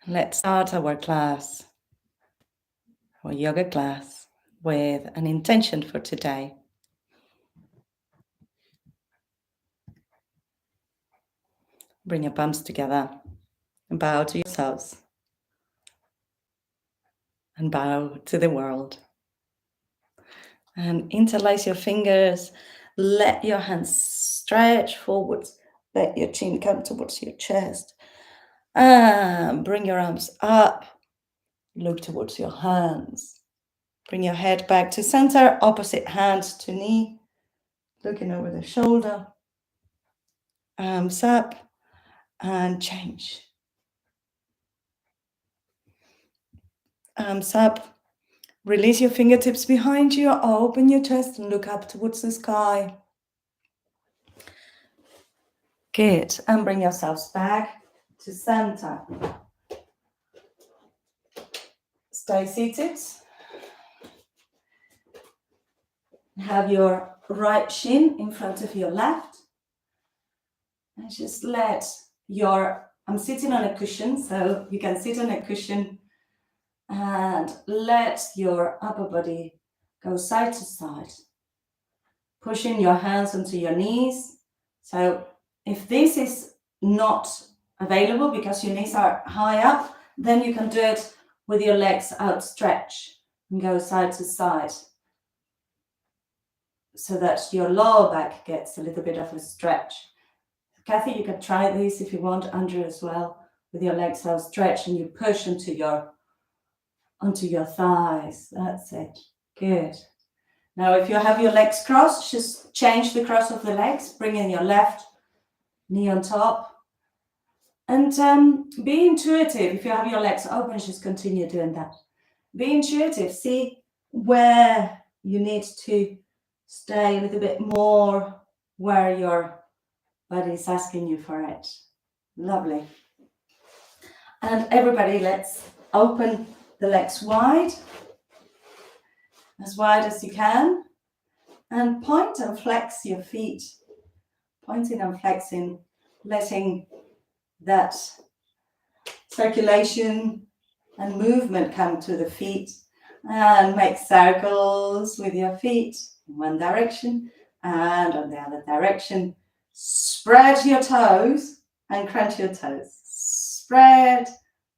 Let's start our class, our yoga class, with an intention for today. Bring your palms together and bow to yourselves and bow to the world. And interlace your fingers, let your hands stretch forwards, let your chin come towards your chest. And bring your arms up, look towards your hands. Bring your head back to center, opposite hand to knee, looking over the shoulder. Arms up and change. Arms up. Release your fingertips behind you, open your chest and look up towards the sky. Good. And bring yourselves back to center. Stay seated. Have your right shin in front of your left. And just I'm sitting on a cushion, so you can sit on a cushion and let your upper body go side to side. Pushing your hands onto your knees. So if this is not available because your knees are high up, then you can do it with your legs outstretched and go side to side so that your lower back gets a little bit of a stretch. Kathy, you can try this if you want, Andrew as well, with your legs outstretched and you push onto your thighs. That's it. Good. Now, if you have your legs crossed, just change the cross of the legs. Bring in your left knee on top. And be intuitive. If you have your legs open, just continue doing that. Be intuitive. See where you need to stay a little bit more, where your body is asking you for it. Lovely. And everybody, let's open the legs wide as you can, and point and flex your feet, pointing and flexing, letting that circulation and movement come to the feet, and make circles with your feet in one direction and on the other direction. Spread your toes and crunch your toes. Spread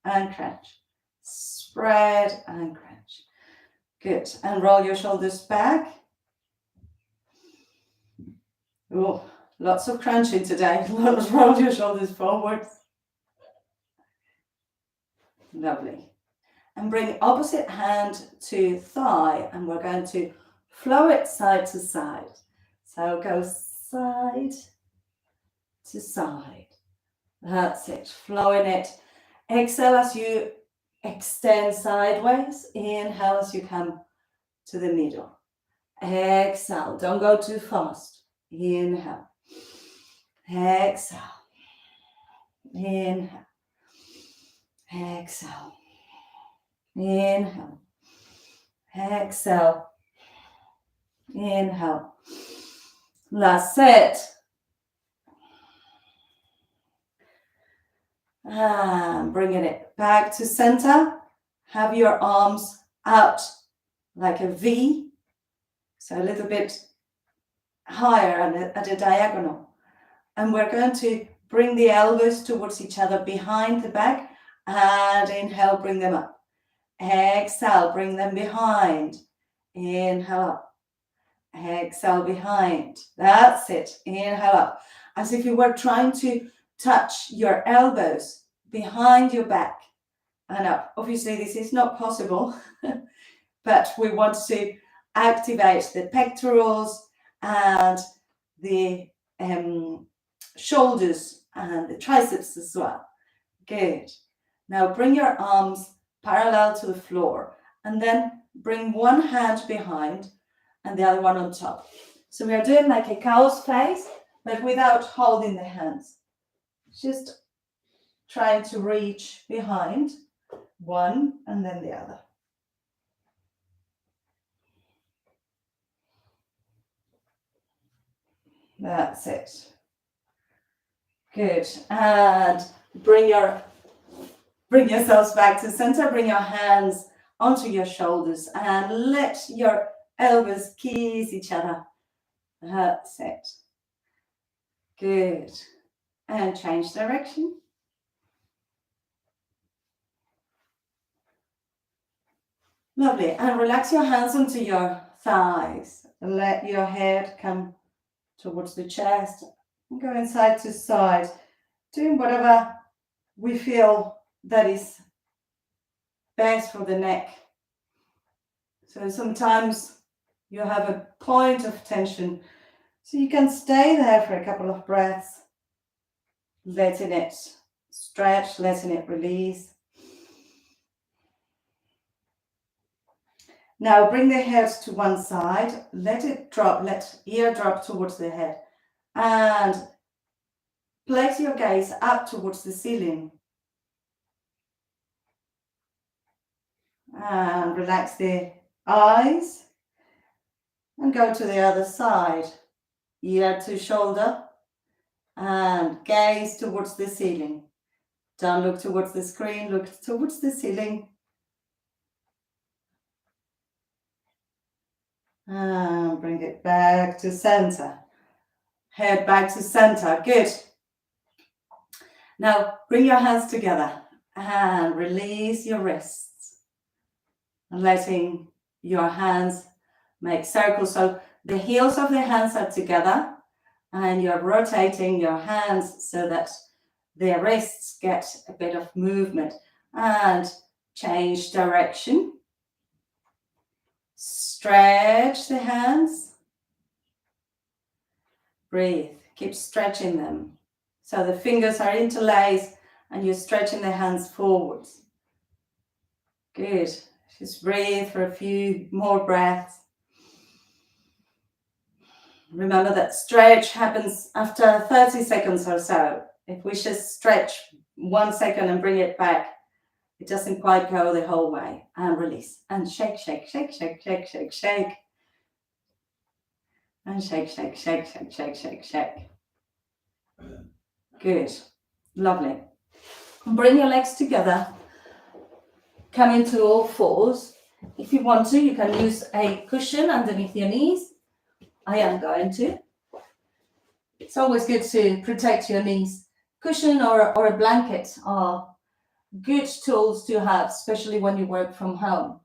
and crunch. Spread and crunch. Good. And roll your shoulders back. Oh, lots of crunching today. Roll your shoulders forward. Lovely. And bring opposite hand to thigh, and we're going to flow it side to side. So go side to side. That's it. Flowing it. Exhale as you extend sideways. Inhale as you come to the middle. Exhale. Don't go too fast. Inhale. Exhale. Inhale. Exhale. Inhale. Exhale. Inhale. Last set. And bringing it back to center. Have your arms out like a V. So a little bit higher at a diagonal. And we're going to bring the elbows towards each other behind the back. And inhale, bring them up. Exhale, bring them behind. Inhale up. Exhale, behind. That's it. Inhale up. As if you were trying to touch your elbows behind your back and up. Obviously, this is not possible, but we want to activate the pectorals and the shoulders and the triceps as well. Good. Now bring your arms parallel to the floor and then bring one hand behind and the other one on top. So we are doing like a cow's face, but without holding the hands. Just trying to reach behind one and then the other. That's it. Good. And bring your Bring yourselves back to center. Bring your hands onto your shoulders and let your elbows kiss each other. That's it. Good. And change direction. Lovely. And relax your hands onto your thighs. Let your head come towards the chest and going side to side, doing whatever we feel that is best for the neck. So sometimes you have a point of tension, so you can stay there for a couple of breaths, letting it stretch, letting it release. Now bring the head to one side, let it drop, let ear drop towards the head, and place your gaze up towards the ceiling. And relax the eyes and go to the other side. Ear to shoulder and gaze towards the ceiling. Don't look towards the screen, look towards the ceiling. And bring it back to center. Head back to center. Good. Now bring your hands together and release your wrists. And letting your hands make circles. So the heels of the hands are together and you're rotating your hands so that the wrists get a bit of movement. And change direction. Stretch the hands. Breathe. Keep stretching them. So the fingers are interlaced and you're stretching the hands forwards. Good. Just breathe for a few more breaths. Remember that stretch happens after 30 seconds or so. If we just stretch 1 second and bring it back, it doesn't quite go the whole way. And release. And shake, shake, shake, shake, shake, shake, shake. And shake, shake, shake, shake, shake, shake, shake. Good. Lovely. Bring your legs together. Come into all fours. If you want to, you can use a cushion underneath your knees. I am going to. It's always good to protect your knees. Cushion or a blanket are good tools to have, especially when you work from home.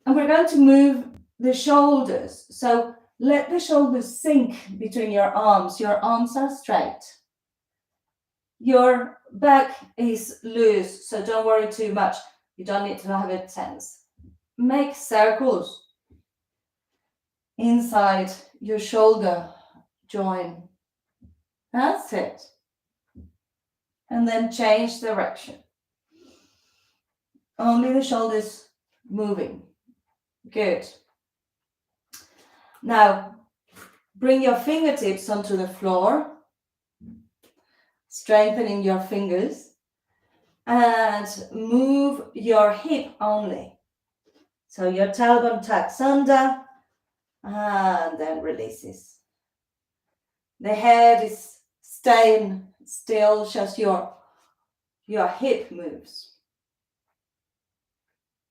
And we're going to move the shoulders. So let the shoulders sink between your arms. Your arms are straight. Your back is loose, so don't worry too much. You don't need to have it tense. Make circles inside your shoulder joint. That's it. And then change direction. Only the shoulders moving. Good. Now, bring your fingertips onto the floor, strengthening your fingers, and move your hip only. So your tailbone tucks under, and then releases. The head is staying still, just your hip moves.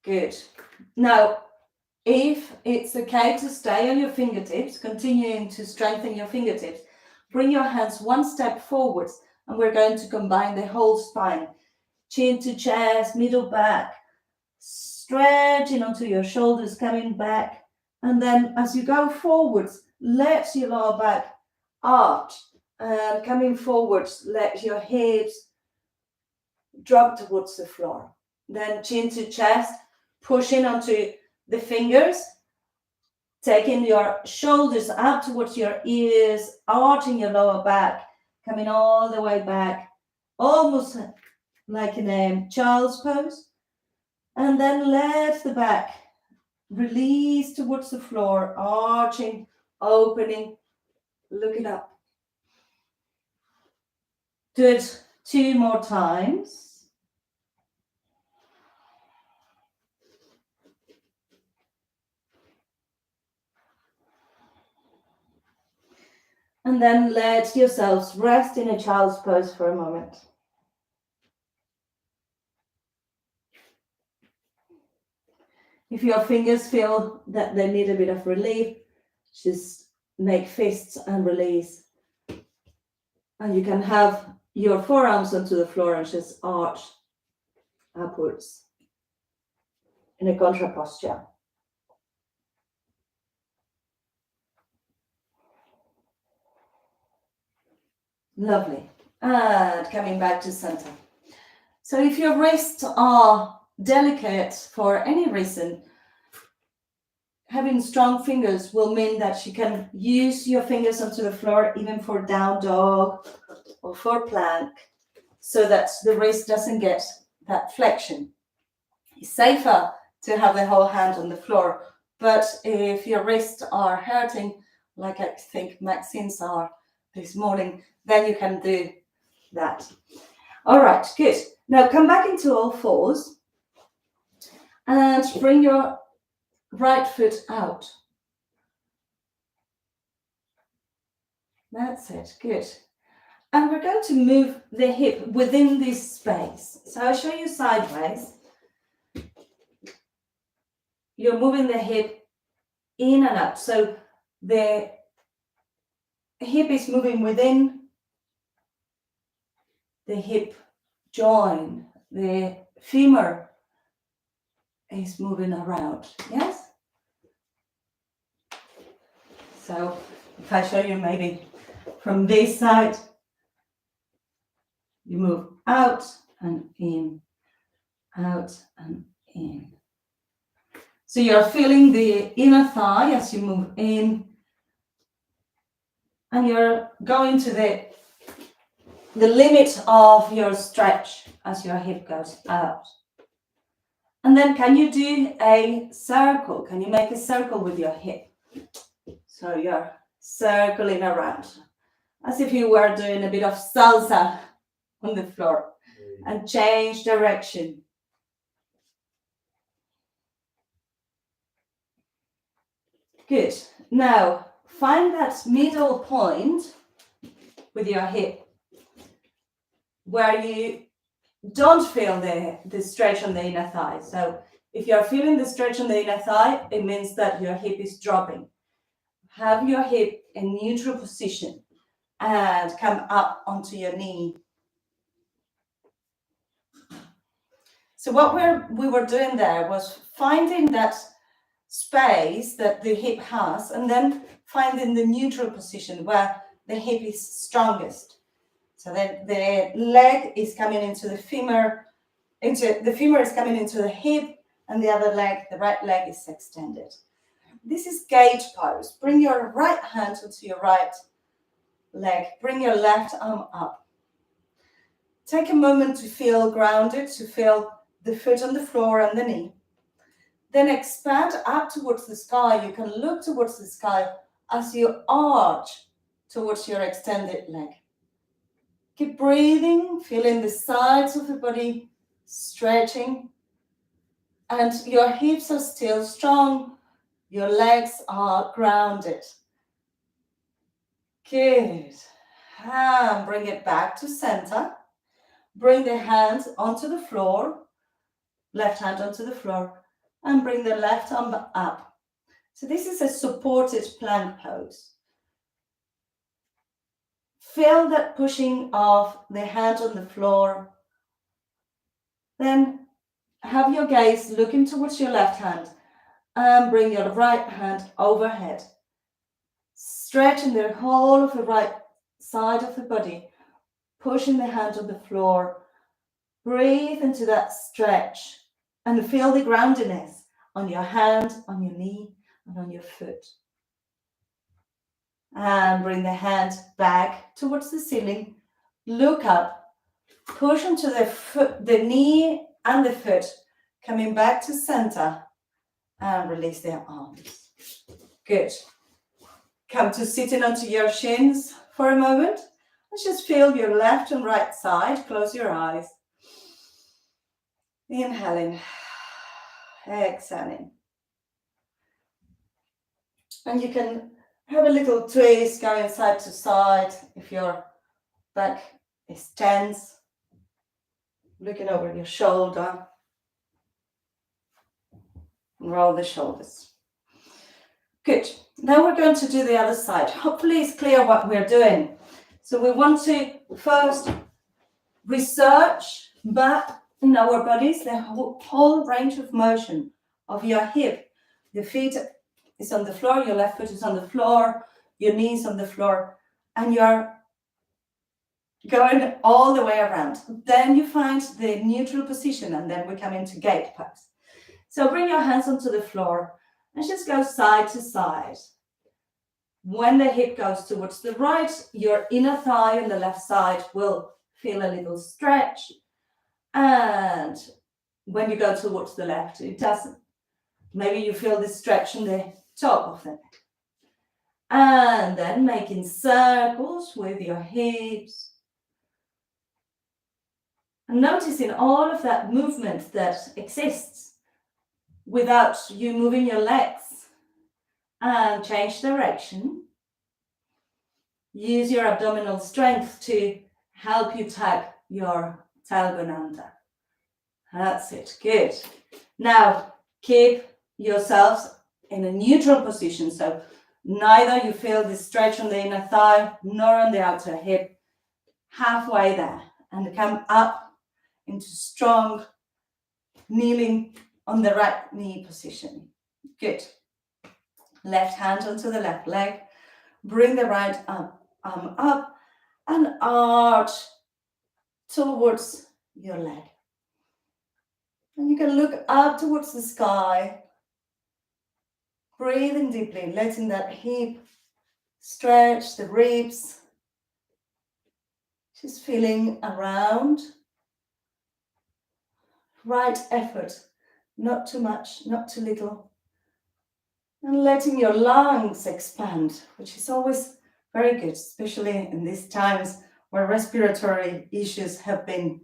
Good. Now, if it's okay to stay on your fingertips, continuing to strengthen your fingertips, bring your hands one step forwards, and we're going to combine the whole spine. Chin to chest, middle back, stretching onto your shoulders, coming back. And then as you go forwards, let your lower back arch. And coming forwards, let your hips drop towards the floor. Then chin to chest, pushing onto the fingers, taking your shoulders up towards your ears, arching your lower back, coming all the way back, almost like in a child's pose. And then let the back release towards the floor, arching, opening, looking up. Do it 2 more times. And then let yourselves rest in a child's pose for a moment. If your fingers feel that they need a bit of relief, just make fists and release. And you can have your forearms onto the floor and just arch upwards in a contra posture. Lovely. And coming back to center. So if your wrists are delicate for any reason, having strong fingers will mean that you can use your fingers onto the floor even for down dog or for plank, so that the wrist doesn't get that flexion. It's safer to have the whole hand on the floor, but if your wrists are hurting, like I think Maxine's are this morning, then you can do that. All right, good. Now come back into all fours and bring your right foot out. That's it, good. And we're going to move the hip within this space. So I'll show you sideways. You're moving the hip in and out. So the hip is moving within the hip joint. The femur is moving around, yes? So if I show you maybe from this side, you move out and in, out and in. So you're feeling the inner thigh as you move in, and you're going to the limit of your stretch as your hip goes out. And then can you do a circle? Can you make a circle with your hip? So you're circling around as if you were doing a bit of salsa on the floor, and change direction. Good. Now find that middle point with your hip where you don't feel the stretch on the inner thigh. So if you're feeling the stretch on the inner thigh, it means that your hip is dropping. Have your hip in neutral position and come up onto your knee. So what we were doing there was finding that space that the hip has, and then finding the neutral position where the hip is strongest. So then the leg is coming into the femur, the femur is coming into the hip, and the other leg, the right leg, is extended. This is gauge pose. Bring your right hand onto your right leg. Bring your left arm up. Take a moment to feel grounded, to feel the foot on the floor and the knee. Then expand up towards the sky. You can look towards the sky as you arch towards your extended leg. Keep breathing, feeling the sides of the body stretching. And your hips are still strong. Your legs are grounded. Good. And bring it back to center. Bring the hand onto the floor. Left hand onto the floor. And bring the left arm up. So this is a supported plank pose. Feel that pushing of the hand on the floor. Then have your gaze looking towards your left hand and bring your right hand overhead. Stretching the whole of the right side of the body, pushing the hand on the floor. Breathe into that stretch and feel the groundedness on your hand, on your knee, and on your foot. And bring the hand back towards the ceiling. Look up. Push into the knee and the foot, coming back to center, and release their arms. Good. Come to sitting onto your shins for a moment. Let's just feel your left and right side. Close your eyes. Inhaling. Exhaling. And you can have a little twist going side to side if your back is tense. Looking over your shoulder. Roll the shoulders. Good. Now we're going to do the other side. Hopefully it's clear what we're doing. So we want to first research map in our bodies the whole range of motion of your hip. Your feet is on the floor, your left foot is on the floor, your knees on the floor, and you're going all the way around. Then you find the neutral position, and then we come into gate pose. So bring your hands onto the floor and just go side to side. When the hip goes towards the right, your inner thigh on the left side will feel a little stretch. And when you go towards the left, it doesn't. Maybe you feel the stretch on the top of the neck. And then making circles with your hips. And noticing all of that movement that exists without you moving your legs. And change direction. Use your abdominal strength to help you tug your tailbone under. That's it. Good. Now, keep yourselves in a neutral position. So neither you feel the stretch on the inner thigh nor on the outer hip. Halfway there. And come up into strong kneeling on the right knee position. Good. Left hand onto the left leg. Bring the right arm up and arch towards your leg. And you can look up towards the sky. Breathing deeply, letting that hip stretch, the ribs. Just feeling around. Right effort. Not too much, not too little. And letting your lungs expand, which is always very good, especially in these times where respiratory issues have been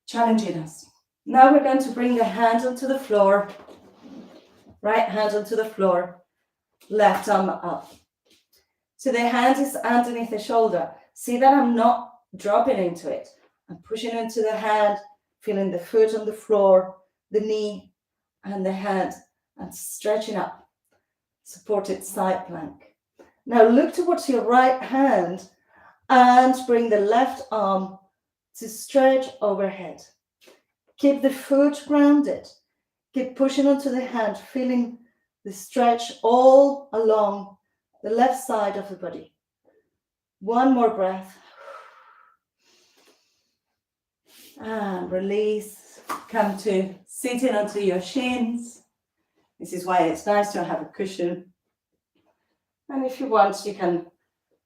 challenging us. Now we're going to bring the hand onto the floor, right hand onto the floor, left arm up. So the hand is underneath the shoulder. See that I'm not dropping into it. I'm pushing into the hand, feeling the foot on the floor, the knee, and the hand. And stretching up, supported side plank. Now look towards your right hand and bring the left arm to stretch overhead. Keep the foot grounded. Keep pushing onto the hand, feeling the stretch all along the left side of the body. One more breath. And release. Come to sitting onto your shins. This is why it's nice to have a cushion. And if you want, you can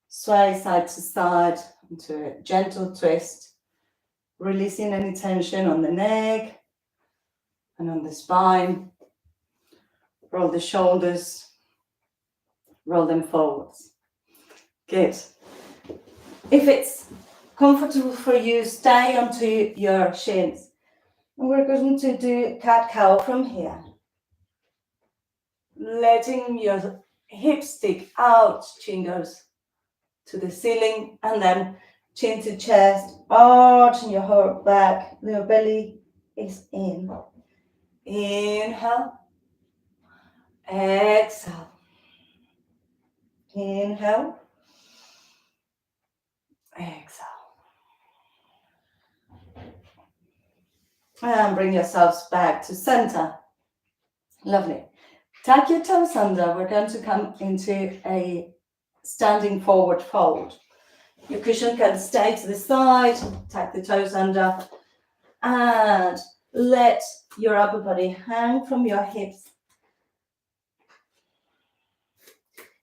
sway side to side into a gentle twist, releasing any tension on the neck and on the spine. Roll the shoulders, roll them forwards. Good. If it's comfortable for you, stay onto your shins. And we're going to do cat-cow from here. Letting your hips stick out, chin goes to the ceiling, and then chin to chest, arching your whole back, your belly is in. Inhale, exhale. Inhale, exhale. And bring yourselves back to center. Lovely. Tuck your toes under. We're going to come into a standing forward fold. Your cushion can stay to the side. Tuck the toes under. And let your upper body hang from your hips.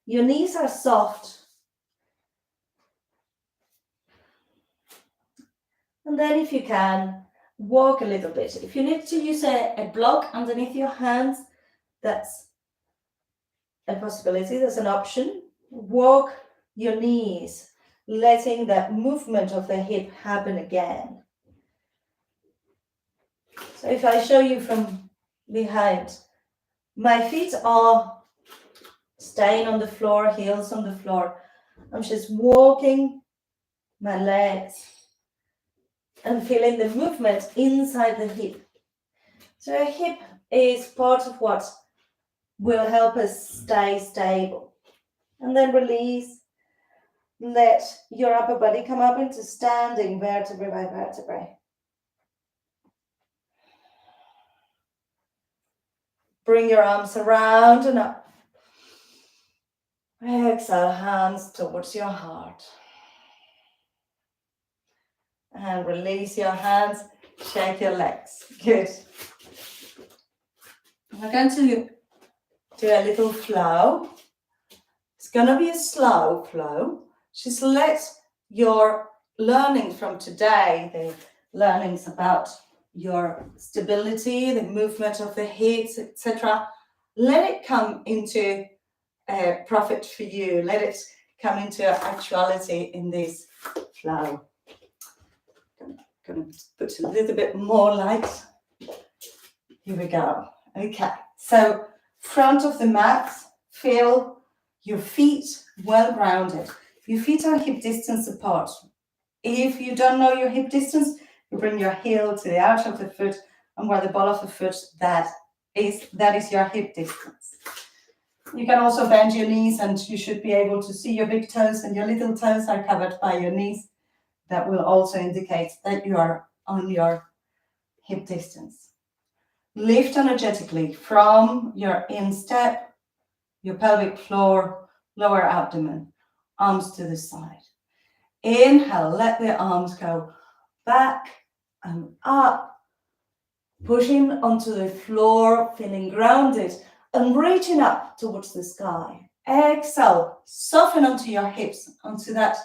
Your knees are soft. And then if you can, walk a little bit. If you need to use a block underneath your hands, that's a possibility, there's an option. Walk your knees, letting that movement of the hip happen again. So if I show you from behind, my feet are staying on the floor, heels on the floor. I'm just walking my legs and feeling the movement inside the hip. So a hip is part of what will help us stay stable. And then release. Let your upper body come up into standing, vertebrae by vertebrae. Bring your arms around and up. Exhale, hands towards your heart. And release your hands, shake your legs. Good. We're going to do a little flow. It's going to be a slow flow. Just let your learning from today, the learnings about your stability, the movement of the hips, etc., let it come into profit for you. Let it come into actuality in this flow. I'm going to put a little bit more light. Here we go. Okay, so front of the mat, feel your feet well grounded. Your feet are hip distance apart. If you don't know your hip distance, you bring your heel to the outer of the foot, and where the ball of the foot, that is your hip distance. You can also bend your knees, and you should be able to see your big toes, and your little toes are covered by your knees. That will also indicate that you are on your hip distance. Lift energetically from your instep, your pelvic floor, lower abdomen, arms to the side. Inhale, let the arms go back and up, pushing onto the floor, feeling grounded and reaching up towards the sky. Exhale, soften onto your hips, onto that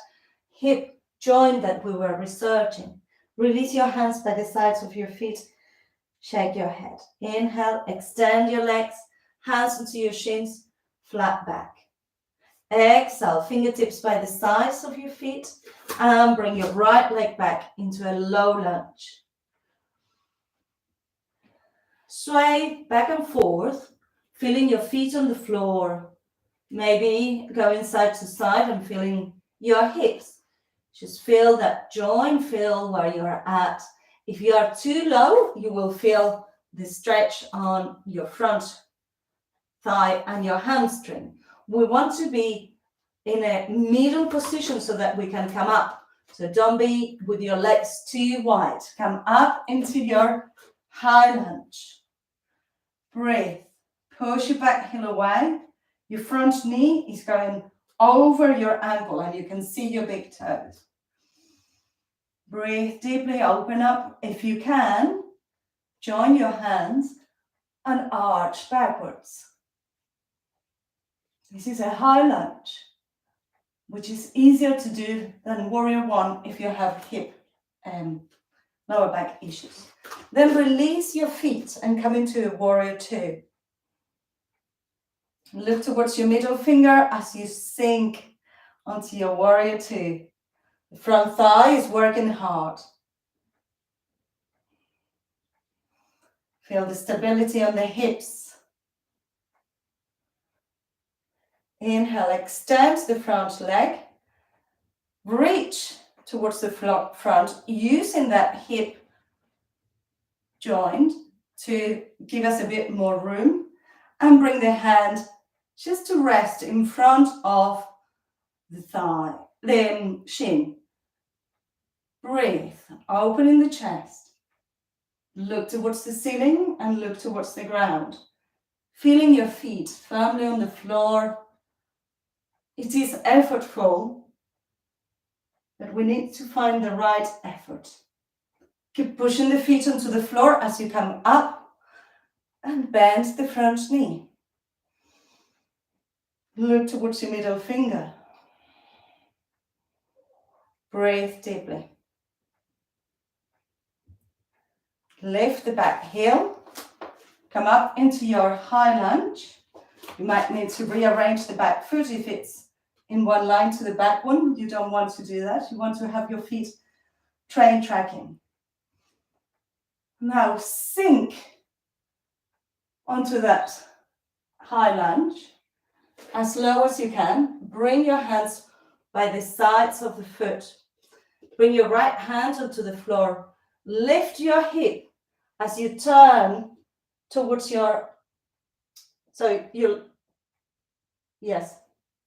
hip joint that we were researching. Release your hands by the sides of your feet. Shake your head. Inhale, extend your legs, hands into your shins, flat back. Exhale, fingertips by the sides of your feet, and bring your right leg back into a low lunge. Sway back and forth, feeling your feet on the floor. Maybe going side to side and feeling your hips. Just feel that joint, feel where you're at. If you are too low, you will feel the stretch on your front thigh and your hamstring. We want to be in a middle position so that we can come up. So don't be with your legs too wide. Come up into your high lunge. Breathe. Push your back heel away. Your front knee is going over your ankle, and you can see your big toes. Breathe deeply, open up. If you can, join your hands and arch backwards. This is a high lunge, which is easier to do than warrior one if you have hip and lower back issues. Then release your feet and come into a warrior two. Look towards your middle finger as you sink onto your warrior two. The front thigh is working hard. Feel the stability on the hips. Inhale, extend the front leg. Reach towards the front, using that hip joint to give us a bit more room. And bring the hand just to rest in front of the thigh, the shin. Breathe, opening the chest. Look towards the ceiling and look towards the ground. Feeling your feet firmly on the floor. It is effortful, but we need to find the right effort. Keep pushing the feet onto the floor as you come up and bend the front knee. Look towards your middle finger. Breathe deeply. Lift the back heel. Come up into your high lunge. You might need to rearrange the back foot if it's in one line to the back one. You don't want to do that. You want to have your feet train tracking. Now sink onto that high lunge as low as you can. Bring your hands by the sides of the foot. Bring your right hand onto the floor. Lift your hip as you turn towards your, so you'll, yes,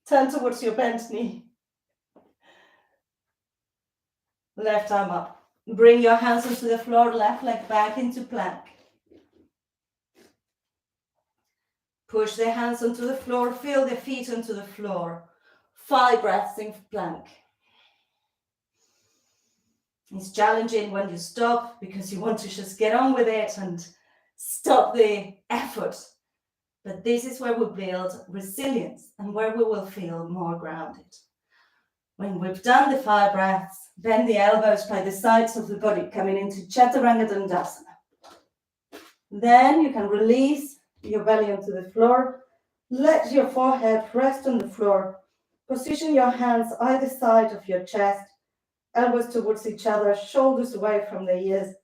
turn towards your bent knee. Left arm up. Bring your hands onto the floor, left leg back into plank. Push the hands onto the floor, feel the feet onto the floor. 5 breaths in plank. It's challenging when you stop because you want to just get on with it and stop the effort. But this is where we build resilience and where we will feel more grounded. When we've done the 5 breaths, bend the elbows by the sides of the body, coming into Chaturanga Dandasana. Then you can release your belly onto the floor. Let your forehead rest on the floor. Position your hands either side of your chest, elbows towards each other, shoulders away from the ears.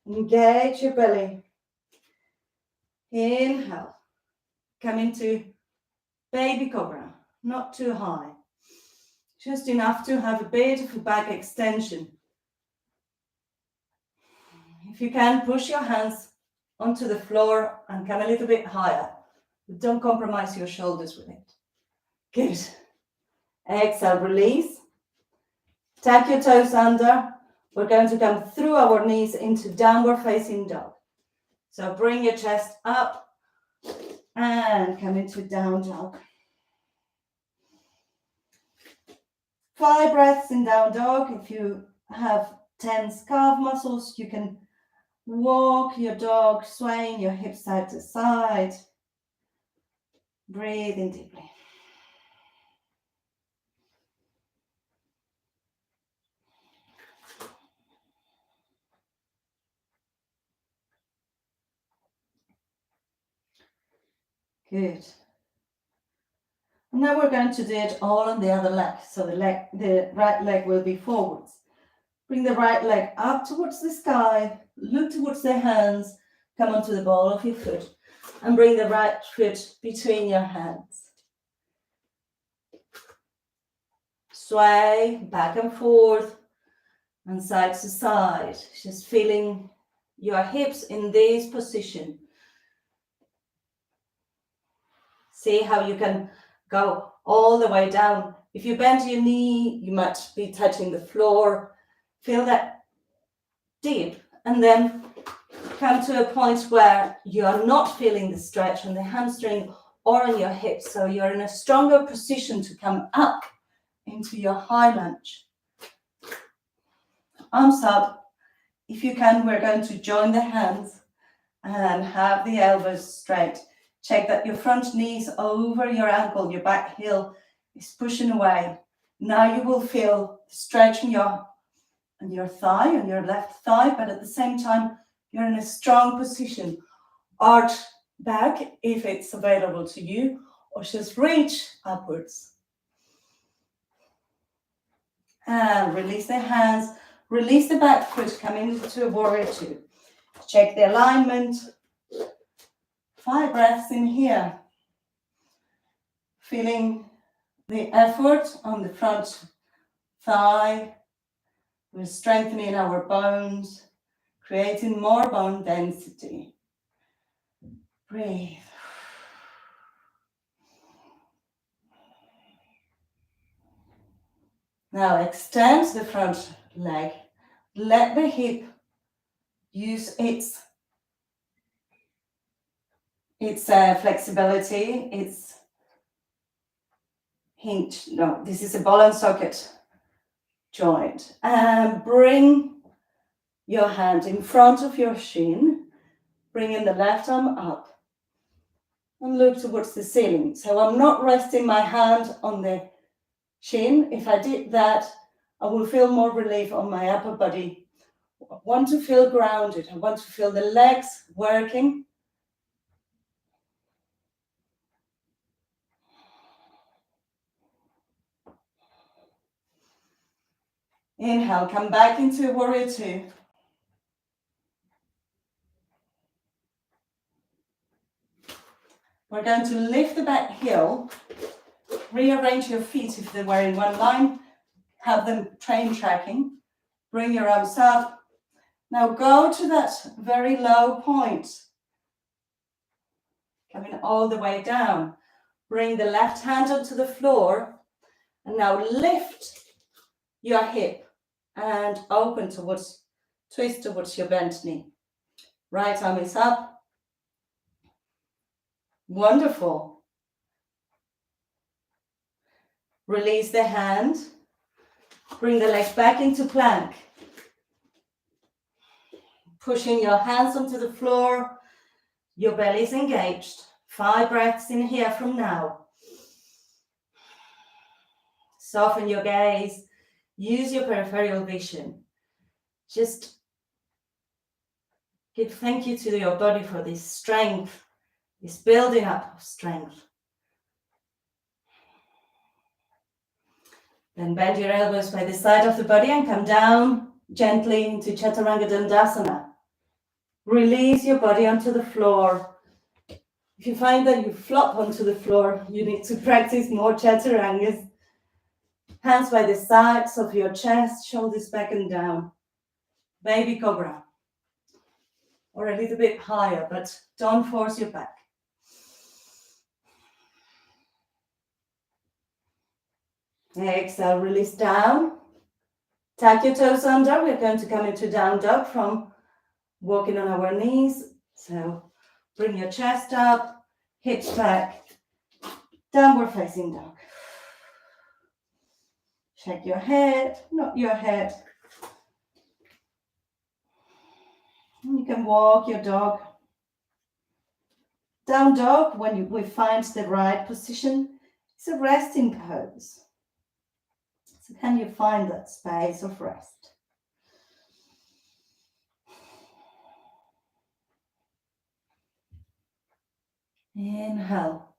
Engage your belly. Inhale. Come into baby cobra, not too high. Just enough to have a bit of a back extension. If you can, push your hands onto the floor and come a little bit higher. But don't compromise your shoulders with it. Good. Exhale, release. Tuck your toes under. We're going to come through our knees into downward facing dog. So bring your chest up and come into down dog. 5 breaths in down dog. If you have tense calf muscles, you can walk your dog, swaying your hips side to side. Breathe in deeply. Good. And now we're going to do it all on the other leg. So the right leg will be forwards. Bring the right leg up towards the sky, look towards the hands, come onto the ball of your foot, and bring the right foot between your hands. Sway back and forth and side to side, just feeling your hips in this position. See how you can go all the way down. If you bend your knee, you might be touching the floor. Feel that deep, and then come to a point where you are not feeling the stretch on the hamstring or on your hips. So you're in a stronger position to come up into your high lunge. Arms up. If you can, we're going to join the hands and have the elbows straight. Check that your front knee is over your ankle, your back heel is pushing away. Now you will feel the stretch in your thigh, on your left thigh, but at the same time, you're in a strong position. Arch back if it's available to you, or just reach upwards. And release the hands, release the back foot, coming into a warrior 2. Check the alignment. 5 breaths in here. Feeling the effort on the front thigh. We're strengthening our bones, creating more bone density. Breathe. Now extend the front leg. Let the hip use its flexibility, its hinge. No, this is a ball and socket joint. And bring your hand in front of your shin, bringing the left arm up and look towards the ceiling. So I'm not resting my hand on the shin. If I did that, I will feel more relief on my upper body. I want to feel grounded. I want to feel the legs working. Inhale, come back into warrior 2. We're going to lift the back heel, rearrange your feet if they were in one line, have them train tracking, bring your arms up. Now go to that very low point coming all the way down. Bring the left hand onto the floor and now lift your hip and open towards, twist towards your bent knee. Right arm is up. Wonderful. Release the hand. Bring the leg back into plank. Pushing your hands onto the floor. Your belly is engaged. 5 breaths in here from now. Soften your gaze. Use your peripheral vision. Just give thank you to your body for this strength, this building up of strength. Then bend your elbows by the side of the body and come down gently into Chaturanga Dandasana. Release your body onto the floor. If you find that you flop onto the floor, you need to practice more Chaturangas. Hands by the sides of your chest, shoulders back and down. Baby Cobra. Or a little bit higher, but don't force your back. Exhale, release down. Tuck your toes under. We're going to come into down dog from walking on our knees. So bring your chest up, hips back, downward facing dog. Shake your head, not your head. And you can walk your dog. Down dog, when we find the right position, it's a resting pose. So can you find that space of rest? Inhale.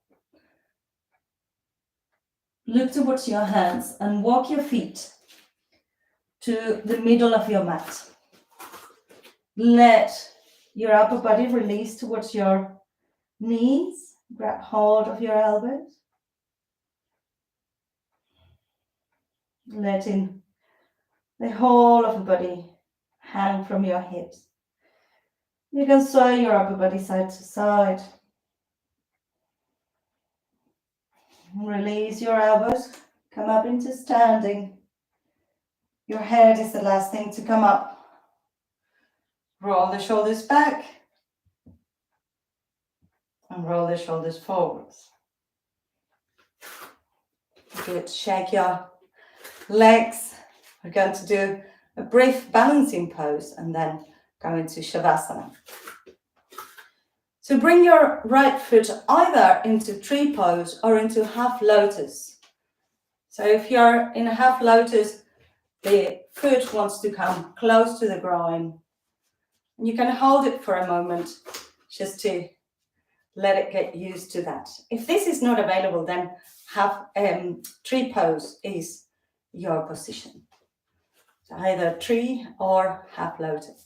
Look towards your hands and walk your feet to the middle of your mat. Let your upper body release towards your knees. Grab hold of your elbows. Letting the whole of the body hang from your hips. You can sway your upper body side to side. Release your elbows. Come up into standing. Your head is the last thing to come up. Roll the shoulders back. And roll the shoulders forwards. Good. Shake your legs. We're going to do a brief balancing pose and then go into Shavasana. So bring your right foot either into tree pose or into half lotus. So if you're in a half lotus, the foot wants to come close to the groin. And you can hold it for a moment just to let it get used to that. If this is not available, then tree pose is your position. So either tree or half lotus.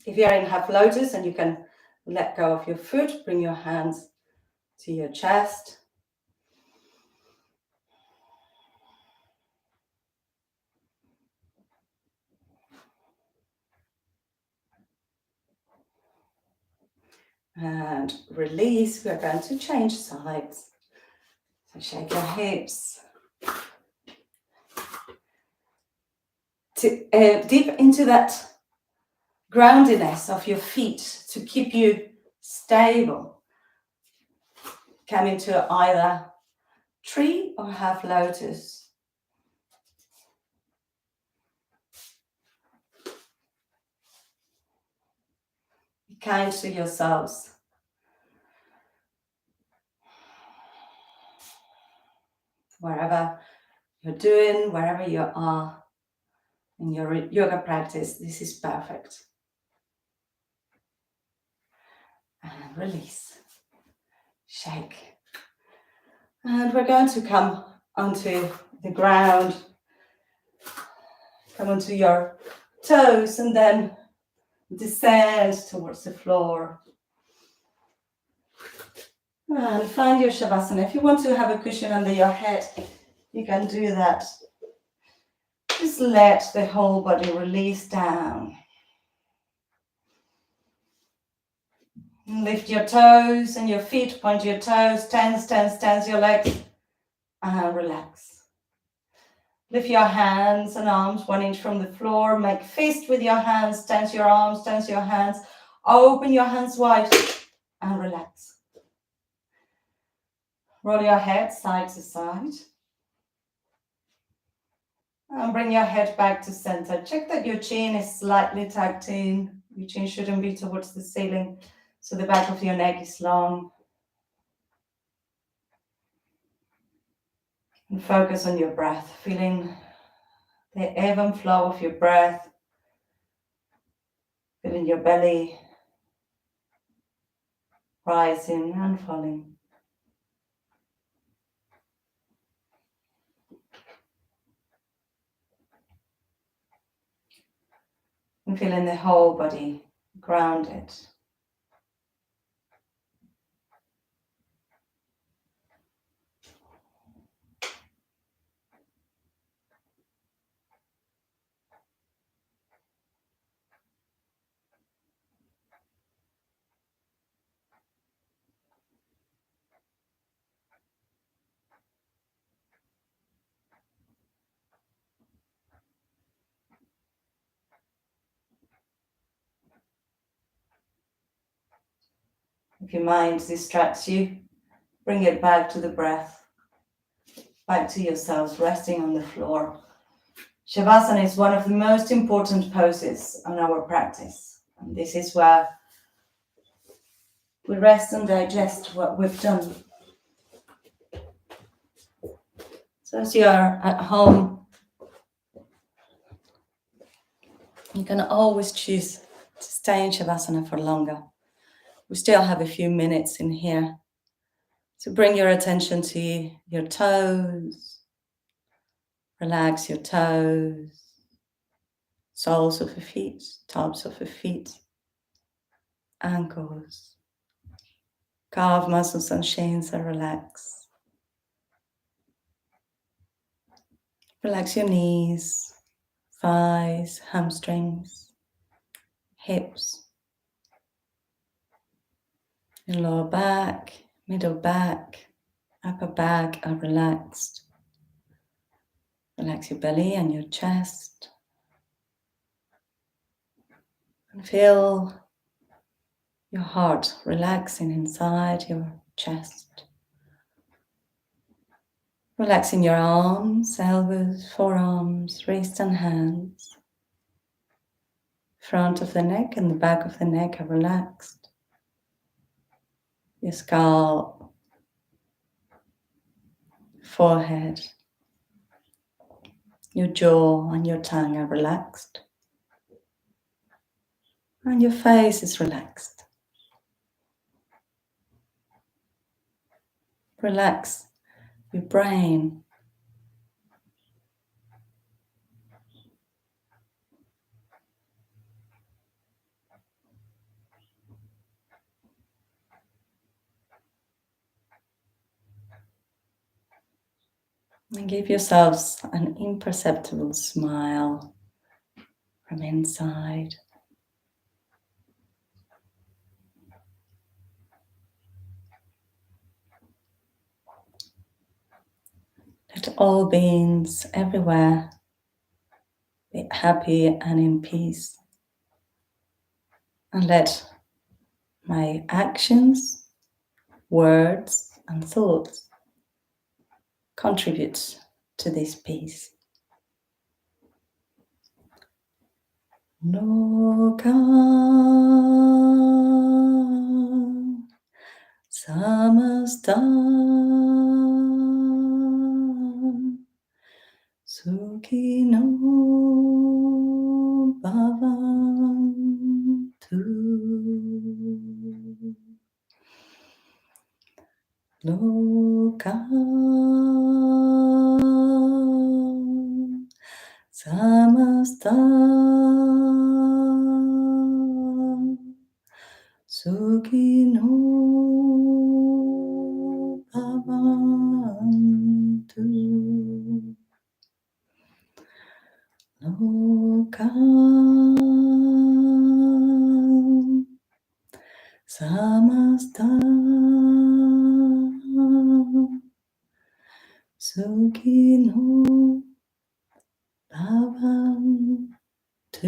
If you're in half lotus and you can let go of your foot, bring your hands to your chest. And release. We're going to change sides. So shake your hips. Deep into that groundiness of your feet to keep you stable. Come into either tree or half lotus. Be kind to yourselves. Wherever you're doing, wherever you are in your yoga practice, this is perfect. And release. Shake. And we're going to come onto the ground. Come onto your toes and then descend towards the floor. And find your Shavasana. If you want to have a cushion under your head, you can do that. Just let the whole body release down. Lift your toes and your feet, point your toes, tense your legs, and relax. Lift your hands and arms 1 inch from the floor. Make fist with your hands, tense your arms, tense your hands. Open your hands wide and relax. Roll your head side to side. And bring your head back to center. Check that your chin is slightly tucked in. Your chin shouldn't be towards the ceiling, so the back of your neck is long. And focus on your breath, feeling the ebb and flow of your breath. Feeling your belly rising and falling. And feeling the whole body grounded. If your mind distracts you, bring it back to the breath, back to yourselves, resting on the floor. Shavasana is one of the most important poses on our practice. And this is where we rest and digest what we've done. So as you are at home, you can always choose to stay in Shavasana for longer. We still have a few minutes in here. So bring your attention to your toes. Relax your toes, soles of the feet, tops of the feet, ankles. Calf muscles and shins are relaxed. Relax your knees, thighs, hamstrings, hips. Your lower back, middle back, upper back are relaxed. Relax your belly and your chest. And feel your heart relaxing inside your chest. Relaxing your arms, elbows, forearms, wrists and hands. Front of the neck and the back of the neck are relaxed. Your scalp, forehead, your jaw and your tongue are relaxed. And your face is relaxed. Relax your brain. And give yourselves an imperceptible smile from inside. Let all beings everywhere be happy and in peace. And let my actions, words and thoughts contribute to this peace. Loka samasta sukhino bhavantu. Loka samasta sukhino bhavantu. Loka samasta 2.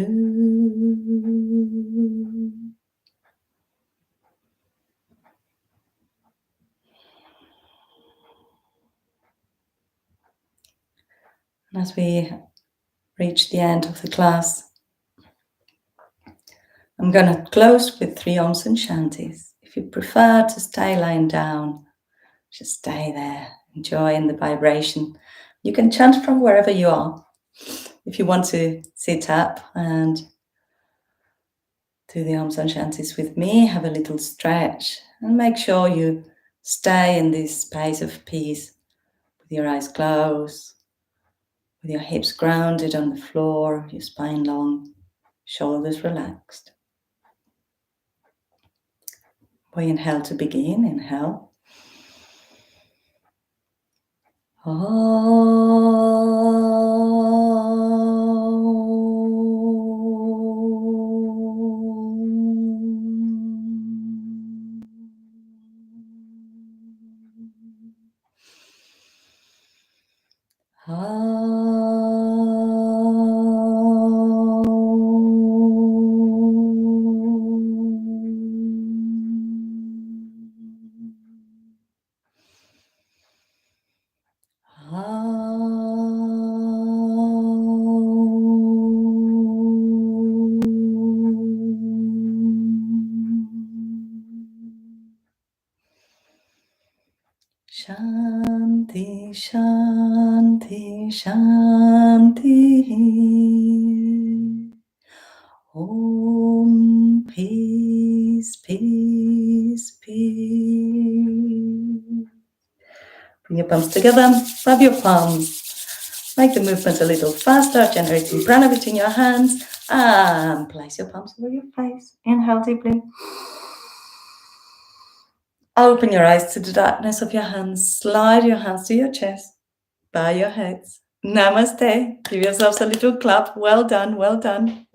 And as we reach the end of the class, I'm going to close with 3 Oms and Shantis. If you prefer to stay lying down, just stay there, enjoying the vibration. You can chant from wherever you are. If you want to sit up and do the Oms and Shantis with me, have a little stretch, and make sure you stay in this space of peace with your eyes closed, with your hips grounded on the floor, your spine long, shoulders relaxed. We inhale to begin. Inhale. Shanti, Shanti, Shanti. Om, peace, peace, peace. Bring your palms together, rub your palms. Make the movement a little faster, generating prana between your hands. And place your palms over your face. Inhale deeply. Open your eyes to the darkness of your hands. Slide your hands to your chest. Bow your heads. Namaste. Give yourselves a little clap. Well done, well done.